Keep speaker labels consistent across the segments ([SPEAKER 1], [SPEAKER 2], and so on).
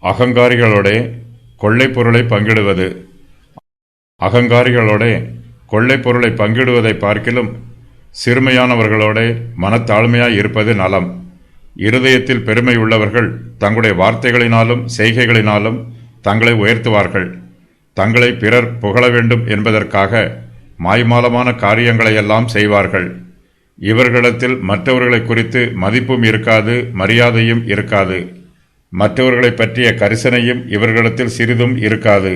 [SPEAKER 1] அகங்காரிகளோடே கொள்ளை பொருளை பங்கிடுவது. அகங்காரிகளோடே கொள்ளை பொருளை பங்கிடுவதை பார்க்கிலும் சிறுமையானவர்களோடே மனத்தாழ்மையாய் இருப்பது நலம். இருதயத்தில் பெருமை உள்ளவர்கள் தங்களுடைய வார்த்தைகளினாலும் செய்கைகளினாலும் தங்களை உயர்த்துவார்கள். தங்களை பிறர் புகழ வேண்டும் என்பதற்காக மாய்மாலமான காரியங்களையெல்லாம் செய்வார்கள். இவர்களிடத்தில் மற்றவர்களை குறித்து மதிப்பும் இருக்காது, மரியாதையும் இருக்காது. மற்றவர்களை பற்றிய கரிசனையும் இவர்களிடத்தில் சிறிதும் இருக்காது.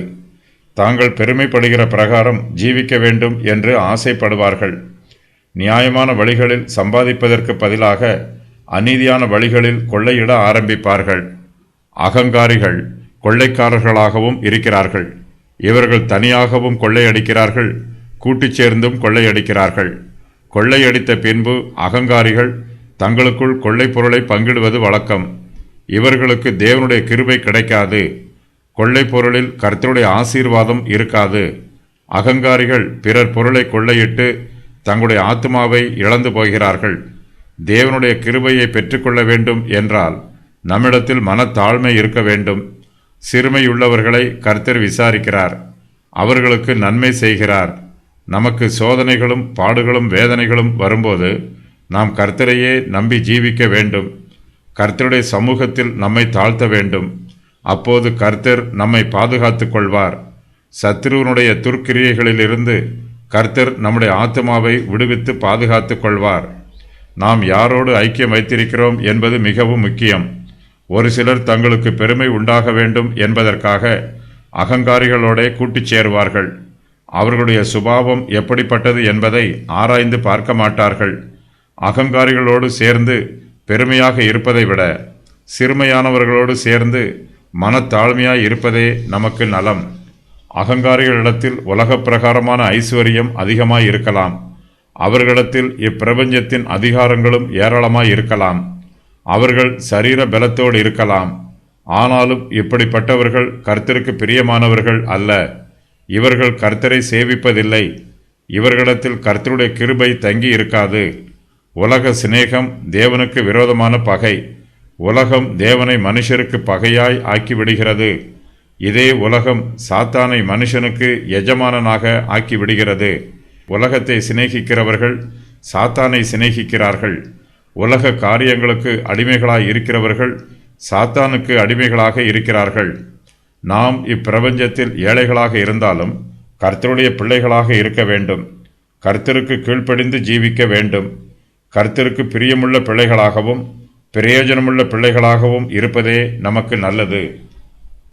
[SPEAKER 1] தாங்கள் பெருமைப்படுகிற பிரகாரம் ஜீவிக்க வேண்டும் என்று ஆசைப்படுவார்கள். நியாயமான வழிகளில் சம்பாதிப்பதற்கு பதிலாக அநீதியான வழிகளில் கொள்ளையிட ஆரம்பிப்பார்கள். அகங்காரிகள் கொள்ளைக்காரர்களாகவும் இருக்கிறார்கள். இவர்கள் தனியாகவும் கொள்ளையடிக்கிறார்கள், கூட்டிச் சேர்ந்தும் கொள்ளையடிக்கிறார்கள். கொள்ளையடித்த பின்பு அகங்காரிகள் தங்களுக்குள் கொள்ளை பொருளை பங்கிடுவது வழக்கம். இவர்களுக்கு தேவனுடைய கிருபை கிடைக்காது. கொள்ளை பொருளில் கர்த்தருடைய ஆசீர்வாதம் இருக்காது. அகங்காரிகள் பிறர் பொருளை கொள்ளையிட்டு தங்களுடைய ஆத்மாவை இழந்து போகிறார்கள். தேவனுடைய கிருபையை பெற்றுக்கொள்ள வேண்டும் என்றால் நம்மிடத்தில் மனத்தாழ்மை இருக்க வேண்டும். சிறுமையுள்ளவர்களை கர்த்தர் விசாரிக்கிறார், அவர்களுக்கு நன்மை செய்கிறார். நமக்கு சோதனைகளும் பாடுகளும் வேதனைகளும் வரும்போது நாம் கர்த்தரையே நம்பி ஜீவிக்க வேண்டும். கர்த்தருடைய சமூகத்தில் நம்மை தாழ்த்த வேண்டும். அப்போது கர்த்தர் நம்மை பாதுகாத்து கொள்வார். சத்ருவனுடைய துர்க்கிரியைகளிலிருந்து கர்த்தர் நம்முடைய ஆத்மாவை விடுவித்து பாதுகாத்து கொள்வார். நாம் யாரோடு ஐக்கியம் வைத்திருக்கிறோம் என்பது மிகவும் முக்கியம். ஒரு சிலர் தங்களுக்கு பெருமை உண்டாக வேண்டும் என்பதற்காக அகங்காரிகளோடே கூட்டிச் சேருவார்கள். அவர்களுடைய சுபாவம் எப்படிப்பட்டது என்பதை ஆராய்ந்து பார்க்க மாட்டார்கள். அகங்காரிகளோடு சேர்ந்து பெருமையாக இருப்பதை விட சிறுமையானவர்களோடு சேர்ந்து மனத்தாழ்மையாய் இருப்பதே நமக்கு நலம். அகங்காரிகளிடத்தில் உலக பிரகாரமான ஐஸ்வர்யம் அதிகமாய் இருக்கலாம். அவர்களிடத்தில் இப்பிரபஞ்சத்தின் அதிகாரங்களும் ஏராளமாய் இருக்கலாம். அவர்கள் சரீர பலத்தோடு இருக்கலாம். ஆனாலும் இப்படிப்பட்டவர்கள் கர்த்தருக்கு பிரியமானவர்கள் அல்ல. இவர்கள் கர்த்தரை சேவிப்பதில்லை. இவர்களிடத்தில் கர்த்தருடைய கிருபை தங்கி இருக்காது. உலக சிநேகம் தேவனுக்கு விரோதமான பகை. உலகம் தேவனை மனுஷருக்கு பகையாய் ஆக்கிவிடுகிறது. இதே உலகம் சாத்தானை மனுஷனுக்கு எஜமானனாக ஆக்கிவிடுகிறது. உலகத்தை சிநேகிக்கிறவர்கள் சாத்தானை சிநேகிக்கிறார்கள். உலக காரியங்களுக்கு அடிமைகளாய் இருக்கிறவர்கள் சாத்தானுக்கு அடிமைகளாக இருக்கிறார்கள். நாம் இப்பிரபஞ்சத்தில் ஏழைகளாக இருந்தாலும் கர்த்தருடைய பிள்ளைகளாக இருக்க வேண்டும். கர்த்தருக்கு கீழ்ப்படிந்து ஜீவிக்க வேண்டும். கர்த்தருக்கு பிரியமுள்ள பிள்ளைகளாகவும் பிரயோஜனமுள்ள பிள்ளைகளாகவும் இருப்பதே நமக்கு நல்லது.